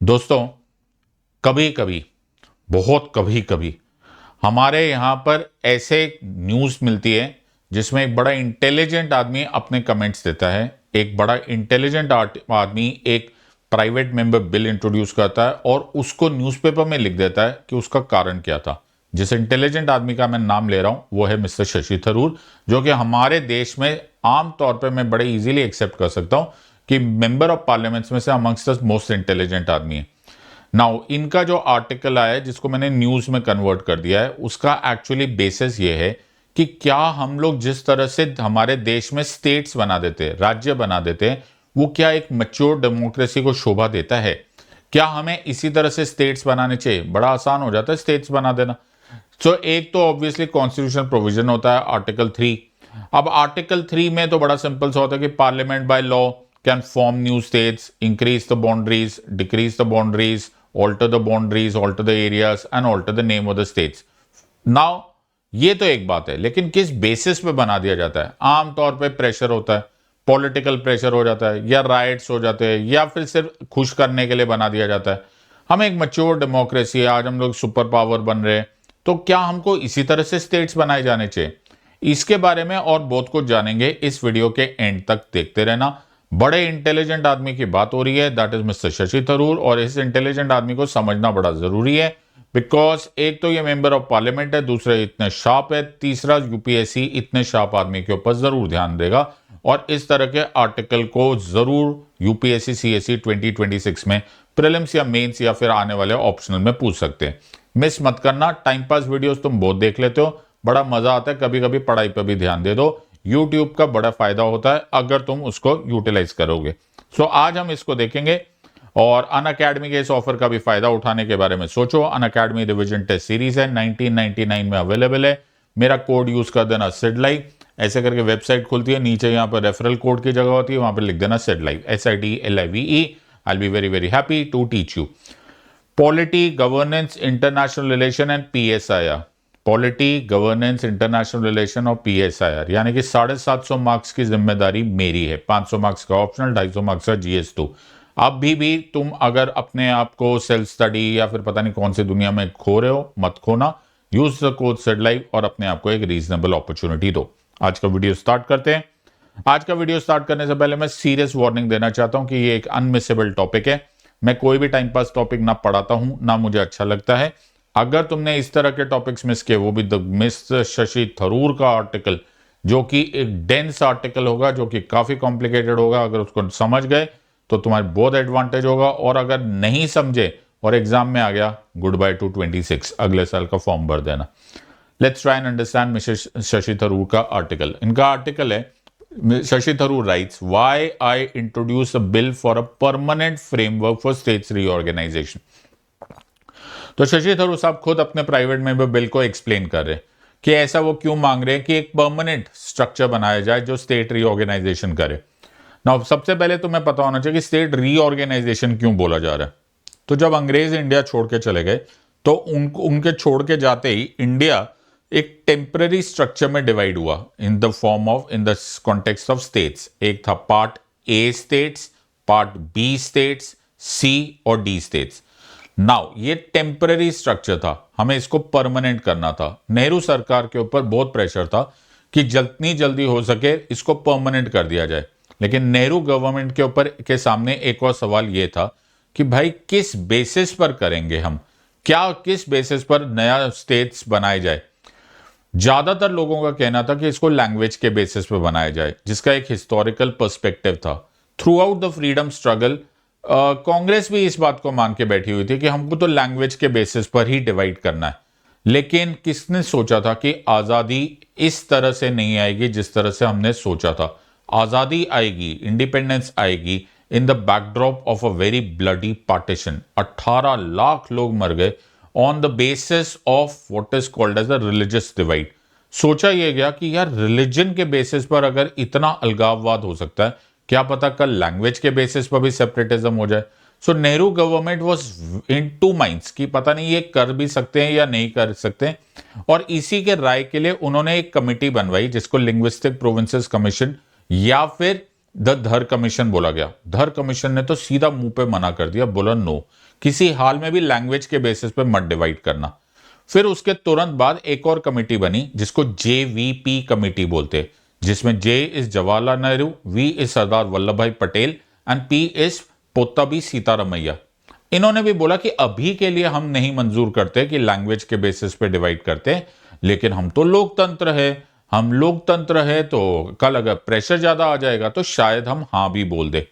दोस्तों, कभी कभी, बहुत कभी कभी हमारे यहाँ पर ऐसे न्यूज़ मिलती है जिसमें एक बड़ा इंटेलिजेंट आदमी अपने कमेंट्स देता है। एक बड़ा इंटेलिजेंट आदमी एक प्राइवेट मेंबर बिल इंट्रोड्यूस करता है और उसको न्यूज़पेपर में लिख देता है कि उसका कारण क्या था। जिस इंटेलिजेंट आदमी का मैं नाम ले रहा हूं वो है मिस्टर शशि थरूर, जो कि हमारे देश में आम तौर पे मैं बड़े इजीली एक्सेप्ट कर सकता हूं कि मेंबर ऑफ पार्लियामेंट्स में से अमंगस्ट द मोस्ट इंटेलिजेंट आदमी है। नाउ इनका जो आर्टिकल आया है जिसको मैंने न्यूज में कन्वर्ट कर दिया है, उसका एक्चुअली बेसिस ये है कि क्या हम लोग जिस तरह से हमारे देश में स्टेट्स बना देते हैं, राज्य बना देते हैं, वो क्या एक मैच्योर डेमोक्रेसी को शोभा देता है? क्या हमें इसी तरह से स्टेट्स बनाने चाहिए? बड़ा आसान हो जाता है स्टेट्स बना देना। सो एक तो ऑब्वियसली कॉन्स्टिट्यूशन प्रोविजन होता है आर्टिकल 3। अब आर्टिकल 3 में तो बड़ा सिंपल सा होता है कि parliament by law can form new states, increase the boundaries, decrease the boundaries, alter the boundaries, alter the areas and alter the name of the states. Now ये तो एक बात है, लेकिन किस बेसिस पे बना दिया जाता है? आमतौर पे प्रेशर होता है, पॉलिटिकल प्रेशर हो जाता है, या राइट्स हो जाते हैं, या फिर सिर्फ खुश करने के लिए बना दिया जाता है। हम एक मैच्योर डेमोक्रेसी है, आज हम लोग सुपर पावर बन रहे हैं, तो क्या हमको इसी तरह से स्टेट्स बनाए जाने चाहिए? इसके बारे में और बहुत कुछ जानेंगे, इस वीडियो के एंड तक देखते रहना। बड़े इंटेलिजेंट आदमी की बात हो रही है, that is mister Shashi Tharoor, और इस इंटेलिजेंट आदमी को समझना बड़ा जरूरी है। बिकॉज एक तो ये मेंबर ऑफ पार्लियामेंट है, दूसरा इतने शार्प है, तीसरा यूपीएससी इतने शार्प आदमी के ऊपर जरूर ध्यान देगा और इस तरह के आर्टिकल को जरूर यूपीएससी सीएससी 2026 में प्रीलिम्स या मेंस या फिर आने वाले ऑप्शनल में पूछ सकते हैं। मिस मत करना। टाइम पास वीडियोस तुम बहुत देख लेते हो, बड़ा मजा आता है, कभी कभी पढ़ाई पर भी ध्यान दे दो। YouTube का बड़ा फायदा होता है अगर तुम उसको यूटिलाइज करोगे। सो आज हम इसको देखेंगे और अनअकैडमी के इस ऑफर का भी फायदा उठाने के बारे में सोचो। अनअकैडमी रिवीजन टेस्ट सीरीज है, 1999 में अवेलेबल है। मेरा कोड यूज कर देना सिड लाइव, ऐसे करके वेबसाइट खुलती है, नीचे यहाँ पर रेफरल कोड की जगह होती है, वहां पर लिख देना Sid live, SIDLIVE। I will be very very happy to teach you polity, governance, international relation and PSIR। Polity, governance, international relation और PSIR, यानी कि 750 मार्क्स की जिम्मेदारी मेरी है। 500 मार्क्स का ऑप्शनल, 250 मार्क्स का GS2। अब भी तुम अगर अपने आप को सेल्फ स्टडी या फिर पता नहीं कौन सी दुनिया में खो रहे हो, मत खोना। यूज द कोड सेडलाइव और अपने आप को एक रीजनेबल अपॉर्चुनिटी दो। आज का वीडियो स्टार्ट करते हैं। आज का वीडियो स्टार्ट करने से पहले मैं सीरियस वार्निंग देना चाहता हूं कि ये एक अनमिसेबल टॉपिक है। मैं कोई भी टाइम पास टॉपिक ना पढ़ाता हूं, ना मुझे अच्छा लगता है। अगर तुमने इस तरह के टॉपिक्स मिस किए, वो भी द मिस्टर शशि थरूर का आर्टिकल, जो कि एक डेंस आर्टिकल होगा, जो कि काफी कॉम्प्लिकेटेड होगा, अगर उसको समझ गए तो तुम्हारे बहुत एडवांटेज होगा, और अगर नहीं समझे और एग्जाम में आ गया, गुड बाय टू 26, अगले साल का फॉर्म भर देना। Let's try and understand mister Shashi Tharoor का आर्टिकल। इनका आर्टिकल है, Shashi Tharoor writes, why I introduce a bill for a permanent framework for states reorganization। तो शशि थरूर साहब खुद अपने प्राइवेट मेंबर बिल को एक्सप्लेन कर रहे हैं कि ऐसा वो क्यों मांग रहे हैं कि एक परमानेंट स्ट्रक्चर बनाया जाए जो स्टेट रीऑर्गेनाइजेशन करे। ना सबसे पहले तुम्हें पता होना चाहिए कि स्टेट रीऑर्गेनाइजेशन क्यों बोला जा रहा है। तो जब अंग्रेज इंडिया छोड़ के चले गए तो उनके छोड़ के जाते ही इंडिया एक टेम्पररी स्ट्रक्चर में डिवाइड हुआ in the form of, in the context of states. एक था part A states, part B states, C और D स्टेट्स। नाउ ये टेम्पररी स्ट्रक्चर था, हमें इसको परमानेंट करना था। नेहरू सरकार के ऊपर बहुत प्रेशर था कि जितनी जल्दी हो सके इसको परमानेंट कर दिया जाए। लेकिन नेहरू गवर्नमेंट के ऊपर के सामने एक और सवाल यह था कि भाई किस बेसिस पर करेंगे हम, क्या किस बेसिस पर नया स्टेट्स बनाए जाए। ज्यादातर लोगों का कहना था कि इसको लैंग्वेज के बेसिस पर बनाया जाए, जिसका एक हिस्टोरिकल पर्सपेक्टिव था। Through out the freedom struggle Congress भी इस बात को मान के बैठी हुई थी कि हमको तो लैंग्वेज के बेसिस पर ही डिवाइड करना है। लेकिन किसने सोचा था कि आजादी इस तरह से नहीं आएगी जिस तरह से हमने सोचा था। आजादी आएगी, इंडिपेंडेंस आएगी in the backdrop of a very bloody partition. 18 lakh लोग मर गए on the basis of what is called as the religious divide. सोचा यह गया कि यार रिलीजन के बेसिस पर अगर इतना अलगाववाद हो सकता है, क्या पता कल लैंग्वेज के बेसिस पर भी सेपरेटिज्म हो जाए। So Nehru government was in two minds कि पता नहीं ये कर भी सकते हैं या नहीं कर सकते, और इसी के राय के लिए उन्होंने एक कमिटी बनवाई जिसको लिंग्विस्टिक प्रोविंसेस कमीशन या फिर द धर कमीशन बोला गया। धर कमीशन ने तो सीधा मुंह पे मना कर दिया, बोला नो, किसी हाल में भी लैंग्वेज के बेसिस पे मत डिवाइड करना। फिर उसके तुरंत बाद एक और कमेटी बनी जिसको JVP कमेटी बोलते, जिसमें J is Jawaharlal Nehru, V is Sardar Vallabhbhai Patel and P is Pattabhi Sitaramayya. इन्होंने भी बोला कि अभी के लिए हम नहीं मंजूर करते कि लैंग्वेज के बेसिस पे डिवाइड करते, लेकिन हम तो लोकतंत्र है, हम लोकतंत्र है तो कल अगर प्रेशर ज्यादा आ जाएगा तो शायद हम हाँ भी बोल दे।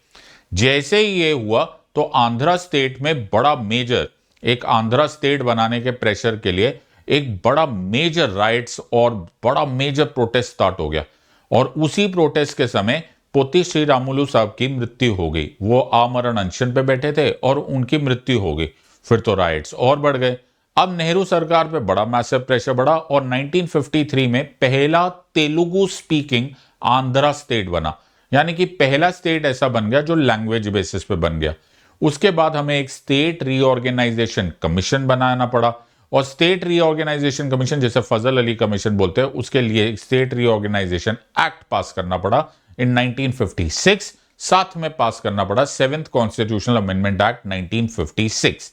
जैसे ही ये हुआ तो आंध्रा स्टेट में बड़ा मेजर, एक आंध्रा स्टेट बनाने के प्रेशर के लिए एक बड़ा मेजर राइट्स और बड़ा मेजर प्रोटेस्ट स्टार्ट हो गया। और उसी प्रोटेस्ट के समय पोती श्रीरामुलु साहब की मृत्यु हो गई। वो आमरण अनशन पे बैठे थे और उनकी मृत्यु हो गई। फिर तो राइट्स और बढ़ गए। अब नेहरू सरकार पे बड़ा मैसिव प्रेशर बढ़ा और 1953 में पहला तेलुगु स्पीकिंग आंध्रा स्टेट बना, यानी कि पहला स्टेट ऐसा बन गया जो लैंग्वेज बेसिस पे बन गया। उसके बाद हमें एक स्टेट रीऑर्गेनाइजेशन कमीशन बनाना पड़ा, और स्टेट रीऑर्गेनाइजेशन कमीशन, जैसे फजल अली कमीशन बोलते हैं, उसके लिए स्टेट रीऑर्गेनाइजेशन एक्ट पास करना पड़ा इन 1956। साथ में पास करना पड़ा 7th कॉन्स्टिट्यूशनल अमेंडमेंट एक्ट 1956।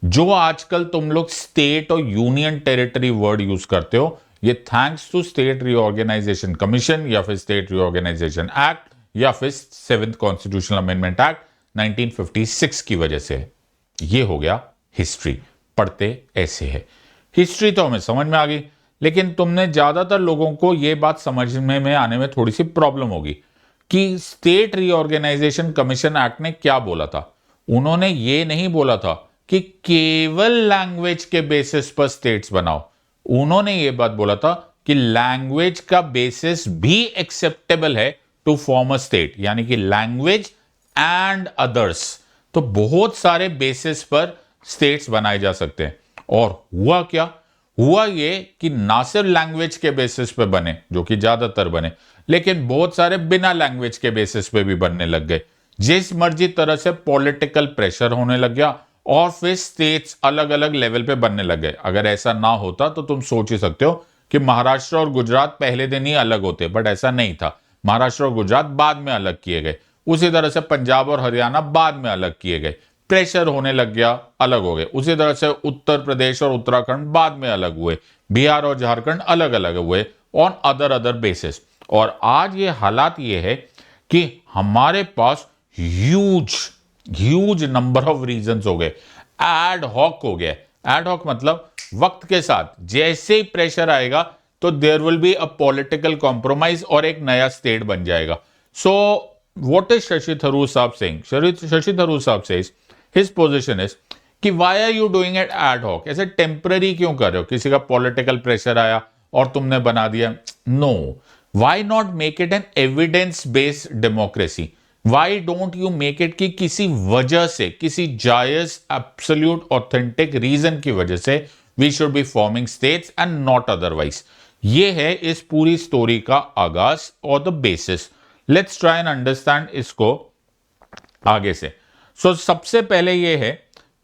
जो आजकल तुम लोग स्टेट और यूनियन टेरिटरी वर्ड यूज करते हो, ये thanks to state reorganisation commission या फिर स्टेट रीऑर्गेनाइजेशन एक्ट या फिर 7th कॉन्स्टिट्यूशनल अमेंडमेंट एक्ट 1956 की वजह से। ये हो गया हिस्ट्री। पढ़ते ऐसे है। हिस्ट्री तो हमें समझ में आ गई, लेकिन तुमने ज्यादातर लोगों को यह बात समझने में आने में थोड़ी सी प्रॉब्लम होगी कि स्टेट रीऑर्गेनाइजेशन कमीशन एक्ट ने क्या बोला था। उन्होंने ये नहीं बोला था कि केवल लैंग्वेज के बेसिस पर स्टेट्स बनाओ। उन्होंने ये बात बोला था कि लैंग्वेज का बेसिस भी एक्सेप्टेबल है टू फॉर्म अ स्टेट, यानी कि लैंग्वेज एंड अदर्स। तो बहुत सारे बेसिस पर स्टेट्स बनाए जा सकते हैं। और हुआ क्या? हुआ ये कि ना सिर्फ लैंग्वेज के बेसिस पे बने, जो कि ज्यादातर बने, लेकिन बहुत सारे बिना लैंग्वेज के बेसिस पे भी बनने लग गए। जिस मर्जी तरह से पॉलिटिकल प्रेशर होने लग गया और फिर स्टेट्स अलग अलग लेवल पे बनने लग गए। अगर ऐसा ना होता तो तुम सोच ही सकते हो कि महाराष्ट्र और गुजरात पहले दिन ही अलग होते, बट ऐसा नहीं था। महाराष्ट्र और गुजरात बाद में अलग किए गए। उसी तरह से पंजाब और हरियाणा बाद में अलग किए गए। प्रेशर होने लग गया, अलग हो गए। उसी तरह से उत्तर प्रदेश और उत्तराखंड बाद में अलग हुए। बिहार और झारखंड अलग अलग हुए ऑन अदर बेसिस। और आज ये हालात ये है कि हमारे पास ह्यूज नंबर ऑफ रीजंस हो गए, एड हॉक हो गया। एड हॉक मतलब वक्त के साथ जैसे ही प्रेशर आएगा तो there will be a political compromise और एक नया स्टेट बन जाएगा। So what is Shashi Tharoor साहब सेइंग? शशि थरूर साहब सेज हिज पोजीशन इज कि why are you doing it ad hoc? ऐसे टेम्पररी क्यों कर रहे हो? किसी का पॉलिटिकल प्रेशर आया और तुमने बना दिया? No, why not make it an evidence based democracy? Why don't you make it कि किसी वजह से, किसी जायज एब्सोल्यूट ऑथेंटिक रीजन की वजह से we should be forming states and not otherwise. ये है इस पूरी स्टोरी का आगाज और the basis. Let's try and understand इसको आगे से। सो सबसे पहले ये है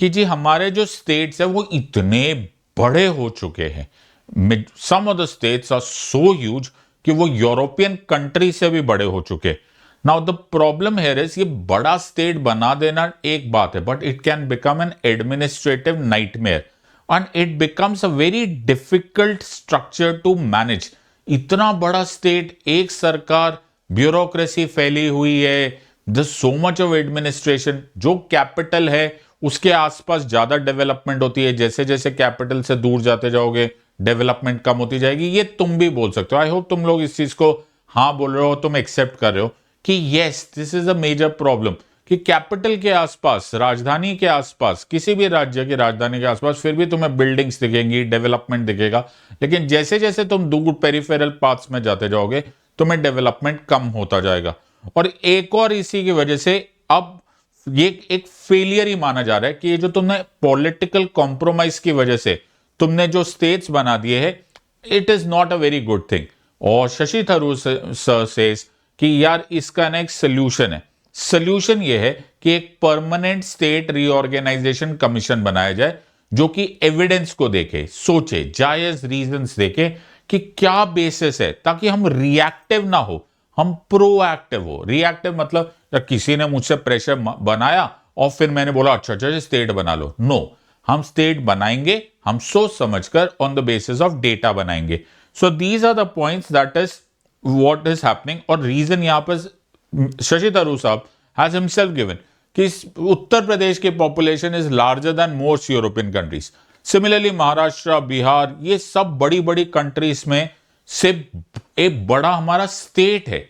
कि जी हमारे जो स्टेट्स है वो इतने बड़े हो चुके हैं। Some of the states are so huge कि वो यूरोपियन कंट्री से भी बड़े हो चुके। Now the problem here is, ये बड़ा स्टेट बना देना एक बात है, but it can become an administrative nightmare and it becomes a very difficult structure to manage. इतना बड़ा स्टेट, एक सरकार, ब्यूरोक्रेसी फैली हुई है, there's so much of administration। जो कैपिटल है उसके आसपास ज्यादा डेवलपमेंट होती है। जैसे जैसे कैपिटल से दूर जाते जाओगे डेवलपमेंट कम होती जाएगी। ये तुम भी बोल सकते हो। आई होप तुम लोग इस चीज को हाँ बोल रहे हो, तुम एक्सेप्ट कर रहे हो कि yes this is a major problem कि कैपिटल के आसपास, राजधानी के आसपास, किसी भी राज्य की राजधानी के आसपास फिर भी तुम्हें बिल्डिंग्स दिखेंगी, डेवलपमेंट दिखेगा, लेकिन जैसे जैसे तुम दूर पेरिफेरल पार्ट्स में जाते जाओगे तुम्हें डेवलपमेंट कम होता जाएगा। और एक और इसी की वजह से अब ये एक फेलियर ही माना जा रहा है कि ये जो तुमने पॉलिटिकल कॉम्प्रोमाइज की वजह से तुमने जो स्टेट्स बना दिए हैं, it is not a very good thing. और शशि थरूर सर सेज कि यार इसका ना एक सोल्यूशन है। सोल्यूशन ये है कि एक परमानेंट स्टेट रीऑर्गेनाइजेशन कमीशन बनाया जाए जो कि एविडेंस को देखे, सोचे, जायज रीजंस देखे कि क्या बेसिस है, ताकि हम रिएक्टिव ना हो, हम प्रोएक्टिव हो। रिएक्टिव मतलब किसी ने मुझसे प्रेशर बनाया और फिर मैंने बोला अच्छा अच्छा स्टेट बना लो। नो, हम स्टेट बनाएंगे, हम सोच समझकर on the basis of data बनाएंगे। So these are the points that is what is happening. और रीजन यहां पर शशि थरूर साहब हैज हिमसेल्फ गिवन कि उत्तर प्रदेश की population is larger than most European countries. Similarly Maharashtra, Bihar, ये सब बड़ी बड़ी कंट्रीज में से एक बड़ा हमारा स्टेट है।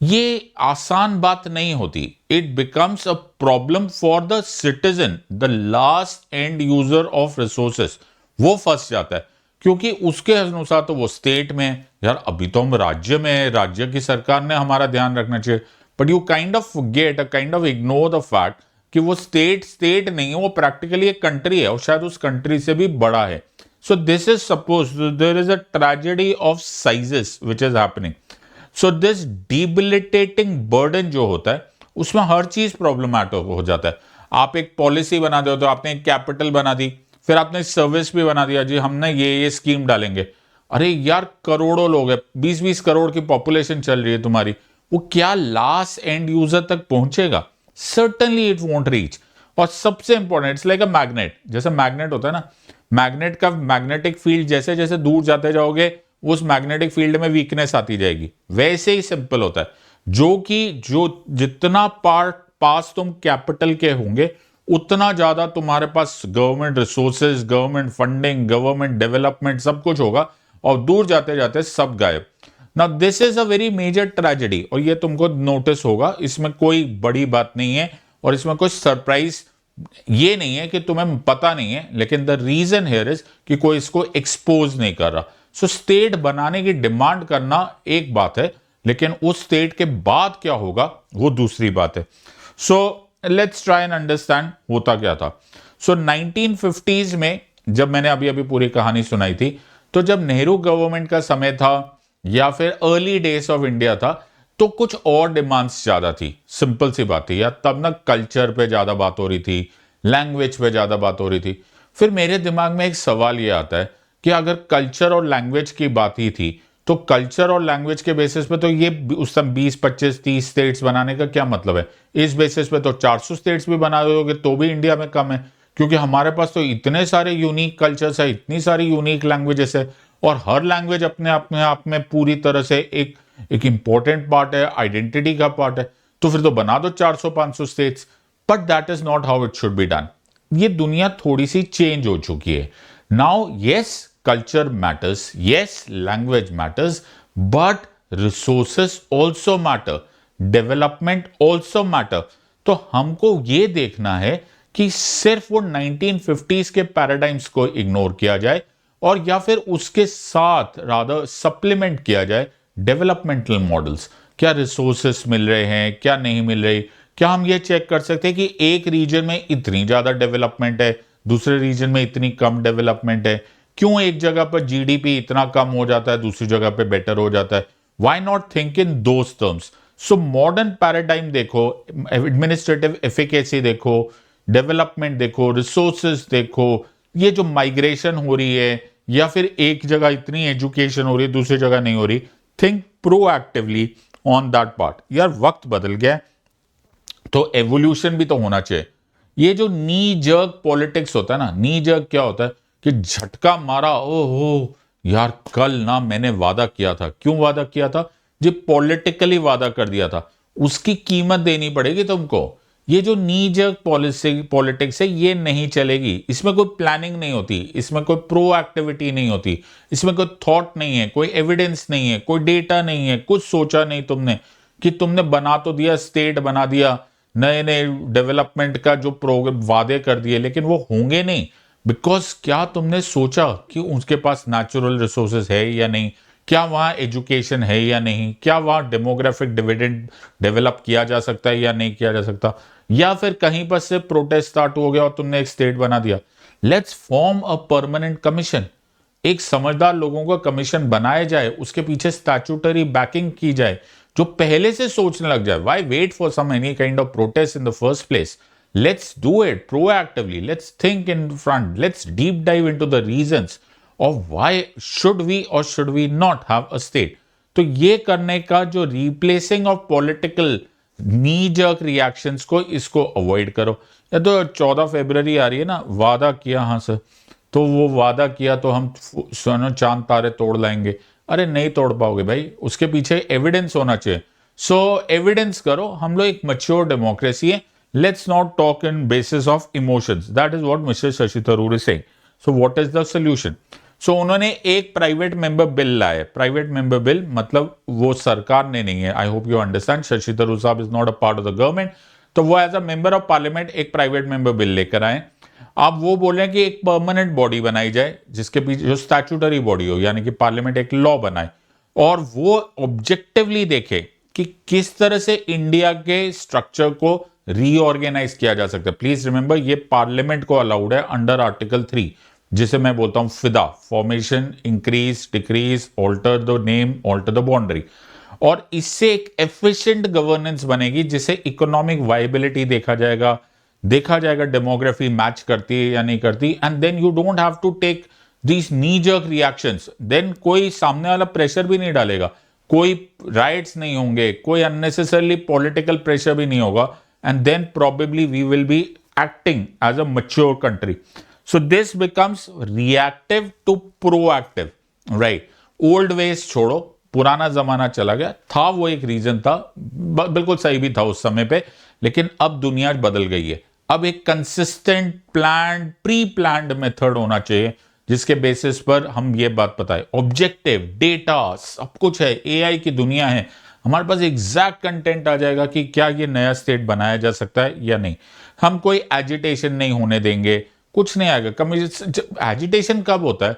ये आसान बात नहीं होती। It becomes a problem for the citizen, the last and user of resources. वो फंस जाता है क्योंकि उसके अनुसार तो वो स्टेट में है। यार अभी तो हम राज्य में है, राज्य की सरकार ने हमारा ध्यान रखना चाहिए। But you kind of get, kind of ignore the fact कि वो स्टेट नहीं है, वो प्रैक्टिकली एक कंट्री है और शायद उस कंट्री से भी बड़ा है। So this is suppose there is a tragedy of sizes which is happening. So this debilitating burden जो होता है उसमें हर चीज प्रॉब्लमैटिक हो जाता है। आप एक पॉलिसी बना दो, तो आपने एक कैपिटल बना दी, फिर आपने सर्विस भी बना दिया, जी हमने ये स्कीम डालेंगे। अरे यार करोड़ों लोग हैं, 20-20 करोड़ की पॉपुलेशन चल रही है तुम्हारी, वो क्या लास्ट एंड यूजर तक पहुंचेगा? Certainly it won't reach. और सबसे important, it's like a magnet. जैसे मैग्नेट होता है ना, मैग्नेट का मैग्नेटिक फील्ड जैसे जैसे दूर जाते जाओगे उस मैग्नेटिक फील्ड में वीकनेस आती जाएगी। वैसे ही सिंपल होता है, जो जितना पास तुम कैपिटल के होंगे उतना ज्यादा तुम्हारे पास government resources, government funding, government development सब कुछ होगा, और दूर जाते जाते सब गायब। Now this is a very major tragedy, और ये तुमको नोटिस होगा, इसमें कोई बड़ी बात नहीं है और इसमें कोई सरप्राइज ये नहीं है कि तुम्हें पता नहीं है, लेकिन द रीजन हियर इज कि कोई इसको एक्सपोज नहीं कर रहा। सो स्टेट बनाने की डिमांड करना एक बात है, लेकिन उस स्टेट के बाद क्या होगा वो दूसरी बात है। So let's try and understand होता क्या था। सो 1950s में जब मैंने अभी अभी पूरी कहानी सुनाई थी, तो जब नेहरू गवर्नमेंट का समय था या फिर अर्ली डेज ऑफ इंडिया था, तो कुछ और डिमांड्स ज्यादा थी। सिंपल सी बात थी, या तब ना कल्चर पे ज्यादा बात हो रही थी, लैंग्वेज पे ज्यादा बात हो रही थी। फिर मेरे दिमाग में एक सवाल ये आता है कि अगर कल्चर और लैंग्वेज की बात ही थी, तो कल्चर और लैंग्वेज के बेसिस पे तो ये उस समय 20-25-30 स्टेट्स बनाने का क्या मतलब है? इस बेसिस पे तो 400 स्टेट्स भी बना दोगे तो भी इंडिया में कम है, क्योंकि हमारे पास तो इतने सारे यूनिक कल्चर्स है, इतनी सारी यूनिक लैंग्वेजेस है, और हर लैंग्वेज अपने आप में पूरी तरह से एक इंपॉर्टेंट पार्ट है, आइडेंटिटी का पार्ट है। तो फिर तो बना दो 400-500 states. But that is not how it should be done. ये दुनिया थोड़ी सी चेंज हो चुकी है। Now yes, culture matters, yes, language matters, but resources also matter, development also matter। तो हमको ये देखना है कि सिर्फ वो 1950s के पैराडाइम्स को इग्नोर किया जाए, और या फिर उसके साथ रादर सप्लीमेंट किया जाए डेवलपमेंटल मॉडल्स। क्या रिसोर्सेस मिल रहे हैं, क्या नहीं मिल रही? क्या हम ये चेक कर सकते हैं कि एक रीजन में इतनी ज्यादा डेवलपमेंट है, दूसरे रीजन में इतनी कम डेवलपमेंट है? क्यों एक जगह पर जीडीपी इतना कम हो जाता है, दूसरी जगह पे बेटर हो जाता है? Why not think in those terms? So modern paradigm देखो, एडमिनिस्ट्रेटिव एफिकेसी देखो, डेवलपमेंट देखो, रिसोर्सेज देखो, ये जो माइग्रेशन हो रही है, या फिर एक जगह इतनी एजुकेशन हो रही है दूसरी जगह नहीं हो रही, think proactively on that part. यार वक्त बदल गया, तो एवोल्यूशन भी तो होना चाहिए। ये जो नी जर्क पॉलिटिक्स होता है ना, नी जर्क क्या होता है कि झटका मारा, ओहो यार कल ना मैंने वादा किया था। क्यों वादा किया था? जो पॉलिटिकली वादा कर दिया था उसकी कीमत देनी पड़ेगी तुमको। ये जो नी जर्क पॉलिटिक्स है ये नहीं चलेगी। इसमें कोई प्लानिंग नहीं होती, इसमें कोई प्रो एक्टिविटी नहीं होती, इसमें कोई थॉट नहीं है, कोई एविडेंस नहीं है, कोई डेटा नहीं है, कुछ सोचा नहीं तुमने कि तुमने बना तो दिया, स्टेट बना दिया, नए नए डेवलपमेंट का जो प्रोग्राम वादे कर दिए, लेकिन वो होंगे नहीं। बिकॉज क्या तुमने सोचा कि उसके पास नेचुरल रिसोर्सेज है या नहीं? क्या वहां एजुकेशन है या नहीं? क्या वहां डेमोग्राफिक डिविडेंड डेवलप किया जा सकता है या नहीं किया जा सकता? या फिर कहीं पर से प्रोटेस्ट स्टार्ट हो गया और तुमने एक स्टेट बना दिया। Let's form a permanent commission. एक समझदार लोगों का कमीशन बनाया जाए, उसके पीछे स्टैट्यूटरी बैकिंग की जाए, जो पहले से सोचने लग जाए। Why wait for some any kind of protest in the first place? Let's do it proactively. Let's think in front. Let's deep dive into the reasons of why should we or should we not have a state. तो ये करने का जो replacing of political knee jerk reactions को, इसको avoid करो। या तो 14 फरवरी आ रही है ना, वादा किया हाँ सर, तो वो वादा किया तो हम सोनो चांद तारे तोड़ लाएंगे, अरे नहीं तोड़ पाओगे भाई, उसके पीछे एविडेंस होना चाहिए। सो एविडेंस करो। हम लोग एक मैच्योर डेमोक्रेसी है, let's not talk in basis of emotions, that is what mister Shashi Tharoor is saying. So what is the solution? So उन्होंने एक प्राइवेट मेंबर बिल लाया। प्राइवेट मेंबर बिल मतलब वो सरकार ने नहीं है, I hope you understand, Shashi Tharoor साहब is not a part of the government, तो वो as a member of parliament एक प्राइवेट मेंबर बिल लेकर आए। आप वो बोल रहे हैं कि एक परमानेंट बॉडी बनाई जाए जिसके पीछे जो स्टैट्यूटरी बॉडी हो, यानी कि पार्लियामेंट एक लॉ बनाए और वो ऑब्जेक्टिवली देखे कि किस तरह से इंडिया के स्ट्रक्चर को रीऑर्गेनाइज किया जा सकता है। प्लीज रिमेंबर, ये पार्लियामेंट को अलाउड है अंडर आर्टिकल 3, जिसे मैं बोलता हूं फिदा, formation, increase, decrease, alter the name, alter the boundary. और इससे एक एफिशिएंट गवर्नेंस बनेगी, जिसे इकोनॉमिक वायबिलिटी देखा जाएगा डेमोग्राफी मैच करती है या नहीं करती, and then you don't have to take these knee jerk reactions. Then कोई सामने वाला प्रेशर भी नहीं डालेगा, कोई राइट्स नहीं होंगे, कोई अननेसेसरली पॉलिटिकल प्रेशर भी नहीं होगा, and then probably we will be acting as a mature country. So this becomes reactive to proactive, right? Old ways छोड़ो, पुराना जमाना चला गया था, वो एक रीजन था, बिल्कुल सही भी था उस समय पे, लेकिन अब दुनिया बदल गई है। अब एक consistent plan, pre planned method होना चाहिए, जिसके बेसिस पर हम ये बात बताए, ऑब्जेक्टिव डेटा सब कुछ है, एआई की दुनिया है, हमारे पास एग्जैक्ट कंटेंट आ जाएगा कि क्या ये नया स्टेट बनाया जा सकता है या नहीं। हम कोई एजिटेशन नहीं होने देंगे, कुछ नहीं आएगा। एजिटेशन कब होता है?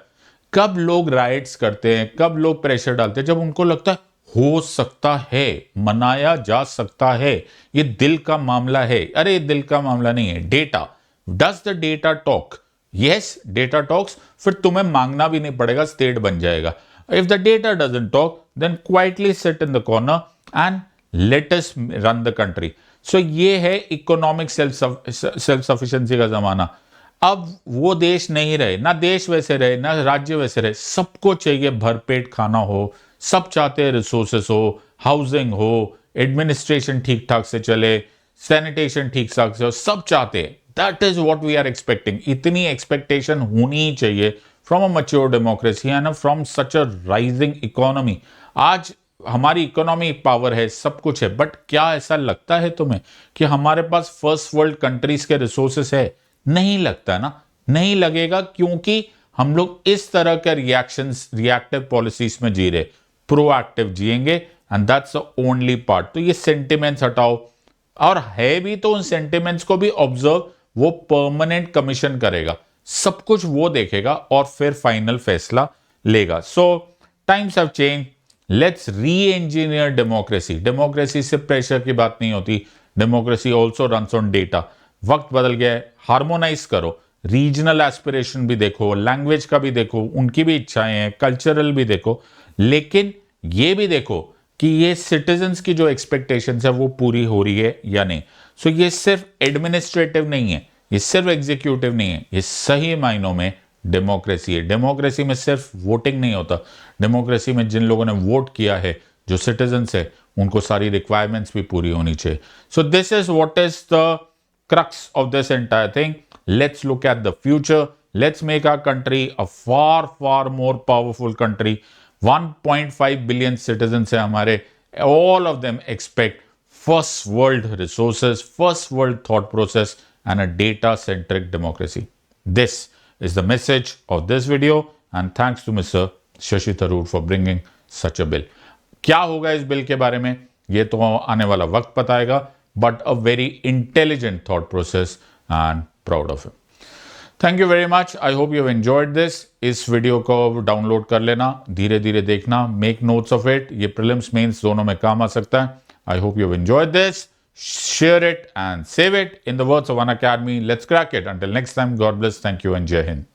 कब लोग राइट्स करते हैं, कब लोग प्रेशर डालते हैं, जब उनको लगता है हो सकता है, मनाया जा सकता है, ये दिल का मामला है। अरे दिल का मामला नहीं है, data. Does the data talk? Yes, data talks, फिर तुम्हें मांगना भी नहीं पड़ेगा, स्टेट बन जाएगा। If the data doesn't talk, then quietly sit in the corner and let us run the country. So ये है इकोनॉमिक सेल्फ सफिशिएंसी का जमाना। अब वो देश नहीं रहे, ना देश वैसे रहे, ना राज्य वैसे रहे, सबको चाहिए भरपेट खाना हो, सब चाहते हैं रिसोर्सेस हो, हाउसिंग हो, एडमिनिस्ट्रेशन ठीक ठाक से चले, सैनिटेशन ठीक ठाक से हो, सब चाहते हैं। That is what we are expecting. इतनी एक्सपेक्टेशन होनी ही चाहिए from a mature democracy and from such a rising economy. आज हमारी इकोनॉमी पावर है, सब कुछ है, बट क्या ऐसा लगता है तुम्हें कि हमारे पास फर्स्ट वर्ल्ड कंट्रीज के रिसोर्सेस है? नहीं लगता ना, नहीं लगेगा, क्योंकि हम लोग इस तरह के रिएक्टिव पॉलिसीज में जी रहे, प्रोएक्टिव जिएंगे, and that's the only part. तो ये सेंटिमेंट्स हटाओ, और है भी तो उन सेंटिमेंट्स को भी ऑब्जर्व वो परमानेंट कमीशन करेगा, सब कुछ वो देखेगा और फिर फाइनल फैसला लेगा। सो टाइम्स हैव चेंज, लेट्स री इंजीनियर डेमोक्रेसी। डेमोक्रेसी से प्रेशर की बात नहीं होती, democracy also runs on data. वक्त बदल गया है, हार्मोनाइज करो, रीजनल एस्पिरेशन भी देखो, लैंग्वेज का भी देखो, उनकी भी इच्छाएं हैं, कल्चरल भी देखो, लेकिन ये भी देखो कि ये सिटीजन्स की जो एक्सपेक्टेशंस है वो पूरी हो रही है या नहीं। सो ये सिर्फ एडमिनिस्ट्रेटिव नहीं है, ये सिर्फ एग्जीक्यूटिव नहीं है, ये सही मायनों में डेमोक्रेसी है। डेमोक्रेसी में सिर्फ वोटिंग नहीं होता, डेमोक्रेसी में जिन लोगों ने वोट किया है, जो सिटीजन्स है, उनको सारी रिक्वायरमेंट्स भी पूरी होनी चाहिए। सो this is what is the crux of this entire thing. Let's look at the future. Let's make our country a far, far more powerful country. 1.5 billion citizens hai hamare. All of them expect first world resources, first world thought process, and a data-centric democracy. This is the message of this video, and thanks to Mr. Shashi Tharoor for bringing such a bill. क्या होगा इस bill के बारे में, ये तो आने वाला वक्त बताएगा, but a very intelligent thought process, and proud of him. Thank you very much. I hope you have enjoyed this. इस वीडियो को डाउनलोड कर लेना, धीरे धीरे देखना, make notes of it. ये prelims mains दोनों में काम आ सकता है. I hope you have enjoyed this. Share it and save it. In the words of Unacademy, let's crack it. Until next time, God bless. Thank you and Jai Hind.